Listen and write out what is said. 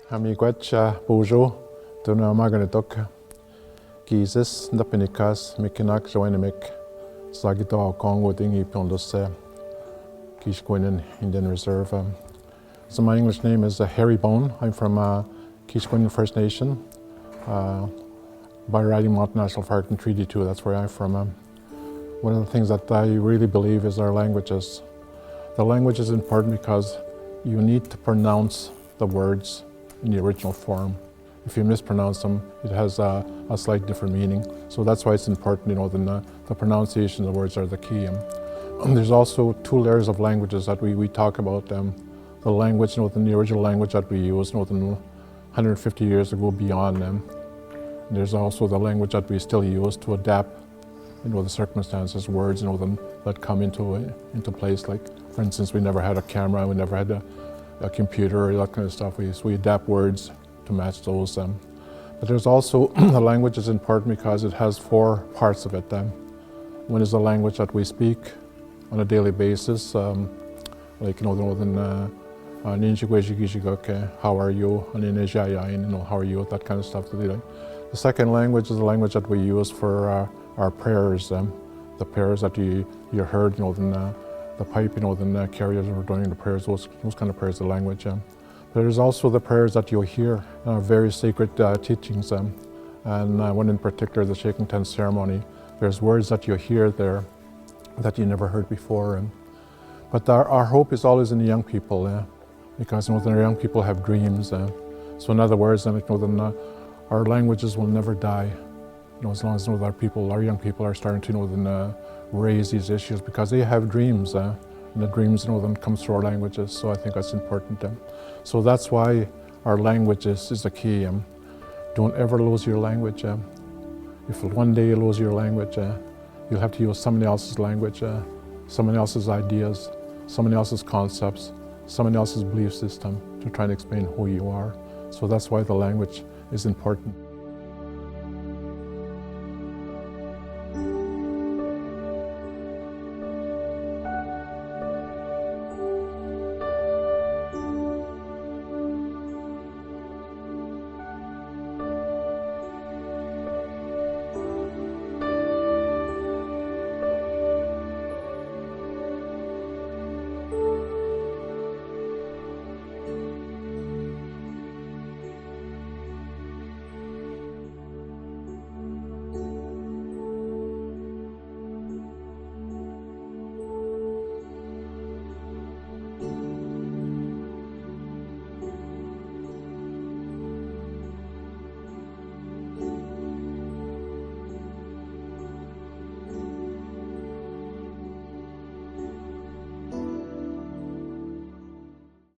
Amigüecha Bujo, Duna Maganadoka, Gizis, Napinikas, Mikinak, Joanamic, Sagito, Congo, Dingy, Pondose, Kishquinin Indian Reserve. So my English name is Harry Bone. I'm from Kishquinin First Nation, by Riding Mountain National Park in Treaty 2, that's where I'm from. One of the things that I really believe is our languages. The language is important because you need to pronounce the words in the original form. If you mispronounce them, it has a slight different meaning. So that's why it's important, the pronunciation of the words are the key. There's also two layers of languages that we talk about. The language, the original language that we use, 150 years ago beyond them. There's also the language that we still use to adapt, the circumstances, words, that come into place. Like, for instance, we never had a camera, we never had a computer, that kind of stuff. So we adapt words to match those. But there's also, the language is important because it has four parts of it. One is the language that we speak on a daily basis, like, how are you, how are you, that kind of stuff. The second language is the language that we use for our prayers, the prayers that you heard, the pipe, the carriers that were doing the prayers, those kind of prayers, the language. But there's also the prayers that you'll hear, very sacred teachings, and one in particular, the Shaking Tent ceremony. There's words that you hear there that you never heard before. But our hope is always in the young people, because the young people have dreams. So in other words, our languages will never die, as long as our young people are starting to raise these issues, because they have dreams, and the dreams come through our languages. So I think that's important. So that's why our language is the key. Don't ever lose your language. If one day you lose your language, you'll have to use somebody else's language, someone else's ideas, someone else's concepts, someone else's belief system to try and explain who you are. So that's why the language is important.